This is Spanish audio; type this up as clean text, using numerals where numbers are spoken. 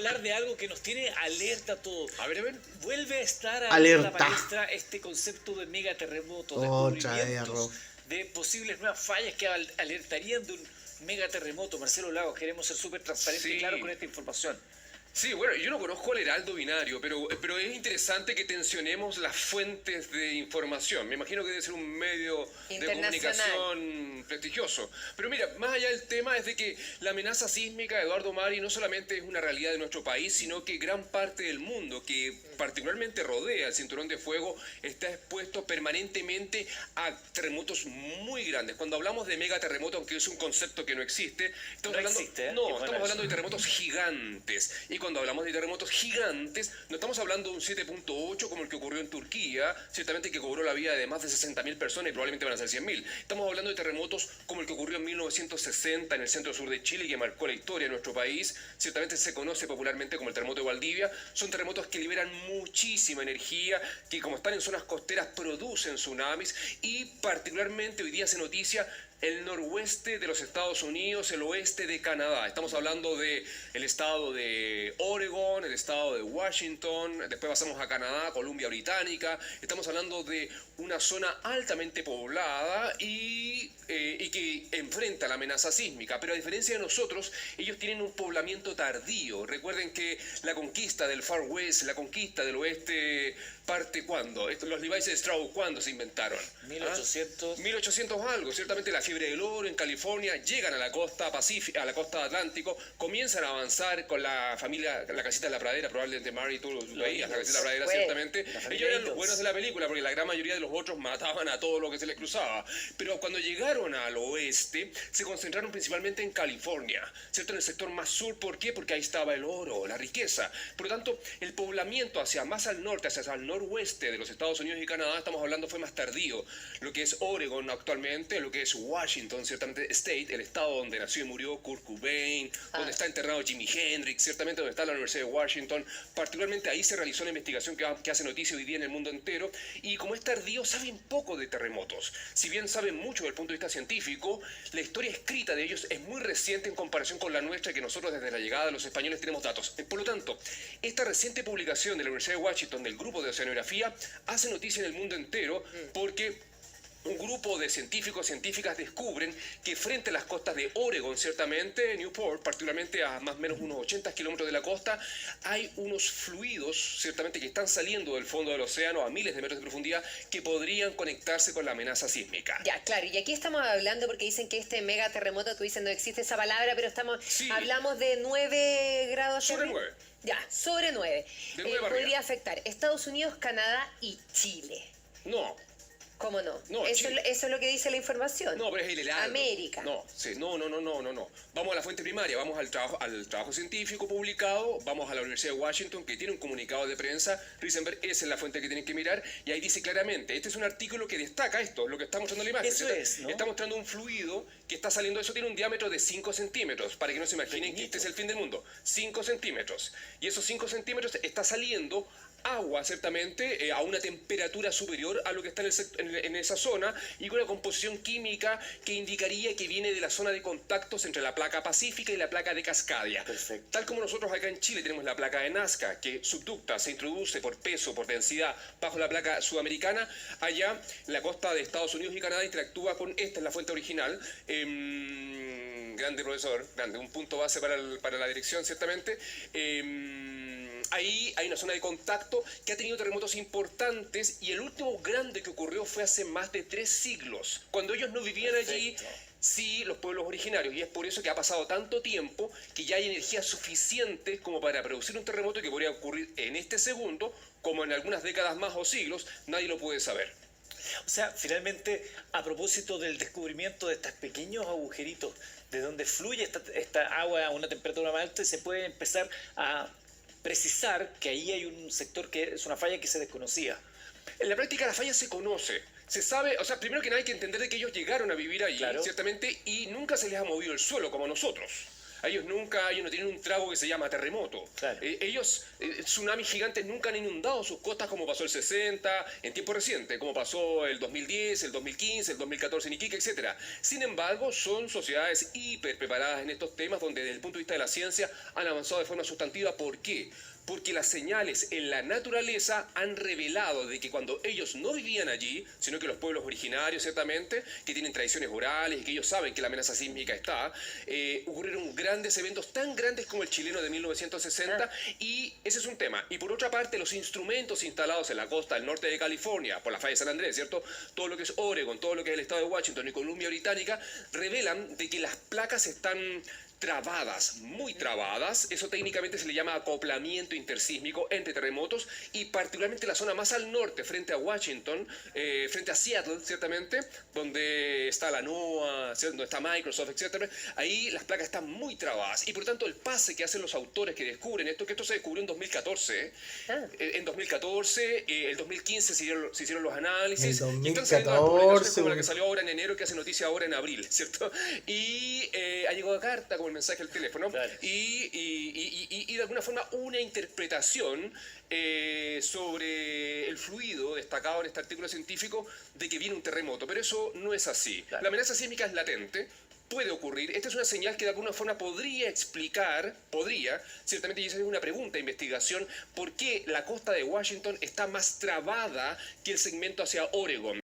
hablar de algo que nos tiene alerta a todos. A ver. Vuelve a estar en Alerta. la palestra este concepto de megaterremoto, Otra vez, descubrimientos de posibles nuevas fallas que alertarían de un megaterremoto. Marcelo Lagos, queremos ser súper transparentes y claros con esta información. Sí, bueno, yo no conozco al heraldo binario, pero es interesante que tensionemos las fuentes de información. Me imagino que debe ser un medio de comunicación prestigioso. Pero mira, más allá del tema es de que la amenaza sísmica, Eduardo Mari, no solamente es una realidad de nuestro país, sino que gran parte del mundo, que particularmente rodea el cinturón de fuego, está expuesto permanentemente a terremotos muy grandes. Cuando hablamos de megaterremoto, aunque es un concepto que no existe, estamos hablando de terremotos gigantes. Y cuando hablamos de terremotos gigantes, no estamos hablando de un 7.8 como el que ocurrió en Turquía, ciertamente que cobró la vida de más de 60.000 personas y probablemente van a ser 100.000. Estamos hablando de terremotos como el que ocurrió en 1960 en el centro-sur de Chile, que marcó la historia de nuestro país. Ciertamente se conoce popularmente como el terremoto de Valdivia. Son terremotos que liberan muchísima energía, que como están en zonas costeras producen tsunamis, y particularmente hoy día se noticia el noroeste de los Estados Unidos, el oeste de Canadá. Estamos hablando de el estado de Oregon, el estado de Washington, después pasamos a Canadá, Columbia Británica. Estamos hablando de una zona altamente poblada y que enfrenta la amenaza sísmica. Pero a diferencia de nosotros, ellos tienen un poblamiento tardío. Recuerden que la conquista del Far West, la conquista del oeste, parte ¿cuándo? Los Levis de Strauss, ¿cuándo se inventaron? 1800. 1800 algo. Ciertamente la fiebre del oro en California, llegan a la costa pacífica, a la costa Atlántico, comienzan a avanzar con la familia, la casita de la pradera, probablemente Mary, tú lo veías, la casita de la pradera, ciertamente. Ellos eran los buenos de la película, porque la gran mayoría de los otros mataban a todo lo que se les cruzaba. Pero cuando llegaron al oeste, se concentraron principalmente en California, ¿cierto? En el sector más sur. ¿Por qué? Porque ahí estaba el oro, la riqueza. Por lo tanto, el poblamiento hacia más al norte, hacia el noroeste de los Estados Unidos y Canadá, estamos hablando, fue más tardío. Lo que es Oregon actualmente, lo que es Washington, ciertamente State, el estado donde nació y murió Kurt Cobain, donde está enterrado Jimi Hendrix, ciertamente donde está la Universidad de Washington. Particularmente ahí se realizó la investigación que hace noticia hoy día en el mundo entero. Y como es tardío, saben poco de terremotos. Si bien saben mucho desde el punto de vista científico, la historia escrita de ellos es muy reciente en comparación con la nuestra, que nosotros desde la llegada de los españoles tenemos datos. Por lo tanto, esta reciente publicación de la Universidad de Washington del grupo de oceanografía hace noticia en el mundo entero porque un grupo de científicos, científicas descubren que frente a las costas de Oregon, ciertamente, Newport, particularmente a más o menos unos 80 kilómetros de la costa, hay unos fluidos, ciertamente, que están saliendo del fondo del océano a miles de metros de profundidad, que podrían conectarse con la amenaza sísmica. Ya, claro, y aquí estamos hablando porque dicen que este megaterremoto, tú dices no existe esa palabra, pero hablamos de 9 grados. Sobre 9. Ya, sobre 9. De 9 podría afectar Estados Unidos, Canadá y Chile. No. ¿Cómo no? No, eso es lo que dice la información. No, pero es el heraldo. América. No. Vamos a la fuente primaria, vamos al trabajo científico publicado, vamos a la Universidad de Washington, que tiene un comunicado de prensa. Risenberg, esa es la fuente que tienen que mirar, y ahí dice claramente, este es un artículo que destaca esto, lo que está mostrando la imagen. Está mostrando un fluido que está saliendo, eso tiene un diámetro de 5 centímetros, para que no se imaginen que este es el fin del mundo. 5 centímetros. Y esos 5 centímetros está saliendo agua, ciertamente, a una temperatura superior a lo que está en esa zona, y con una composición química que indicaría que viene de la zona de contactos entre la placa pacífica y la placa de Cascadia. Perfecto. Tal como nosotros acá en Chile tenemos la placa de Nazca, que subducta, se introduce por peso, por densidad, bajo la placa sudamericana. Allá, la costa de Estados Unidos y Canadá interactúa con, esta es la fuente original, grande profesor, grande, un punto base para la dirección, ciertamente. Ahí hay una zona de contacto que ha tenido terremotos importantes, y el último grande que ocurrió fue hace más de 3 siglos, cuando ellos no vivían allí. Sí, los pueblos originarios, y es por eso que ha pasado tanto tiempo que ya hay energía suficiente como para producir un terremoto que podría ocurrir en este segundo, como en algunas décadas más o siglos, nadie lo puede saber. O sea, finalmente, a propósito del descubrimiento de estos pequeños agujeritos de donde fluye esta agua a una temperatura más alta, se puede empezar a precisar que ahí hay un sector que es una falla que se desconocía. En la práctica la falla se conoce, se sabe, o sea, primero que nada hay que entender de que ellos llegaron a vivir ahí, ciertamente, y nunca se les ha movido el suelo como a nosotros. Ellos no tienen un trago que se llama terremoto. Claro. Ellos, tsunamis gigantes nunca han inundado sus costas como pasó el 60, en tiempo reciente, como pasó el 2010, el 2015, el 2014 en Iquique, etc. Sin embargo, son sociedades hiper preparadas en estos temas donde desde el punto de vista de la ciencia han avanzado de forma sustantiva. ¿Por qué? Porque las señales en la naturaleza han revelado de que cuando ellos no vivían allí, sino que los pueblos originarios, ciertamente, que tienen tradiciones orales y que ellos saben que la amenaza sísmica está, ocurrieron grandes eventos tan grandes como el chileno de 1960, y ese es un tema. Y por otra parte, los instrumentos instalados en la costa del norte de California, por la falla de San Andrés, ¿cierto? Todo lo que es Oregon, todo lo que es el estado de Washington y Columbia Británica, revelan de que las placas están trabadas, muy trabadas. Eso técnicamente se le llama acoplamiento intersísmico entre terremotos, y particularmente la zona más al norte, frente a Washington, frente a Seattle, ciertamente, donde está la NOAA, donde está Microsoft, etc. Ahí las placas están muy trabadas, y por tanto el pase que hacen los autores que descubren esto, que esto se descubrió en 2014, en 2014, el 2015 se hicieron los análisis, y están saliendo las publicaciones como la que salió ahora en enero, que hace noticia ahora en abril, ¿cierto? Y ha llegado a carta como el mensaje al teléfono, claro. y de alguna forma una interpretación sobre el fluido destacado en este artículo científico de que viene un terremoto, pero eso no es así. Claro. La amenaza sísmica es latente, puede ocurrir. Esta es una señal que de alguna forma podría explicar, ciertamente, y esa es una pregunta de investigación, por qué la costa de Washington está más trabada que el segmento hacia Oregon.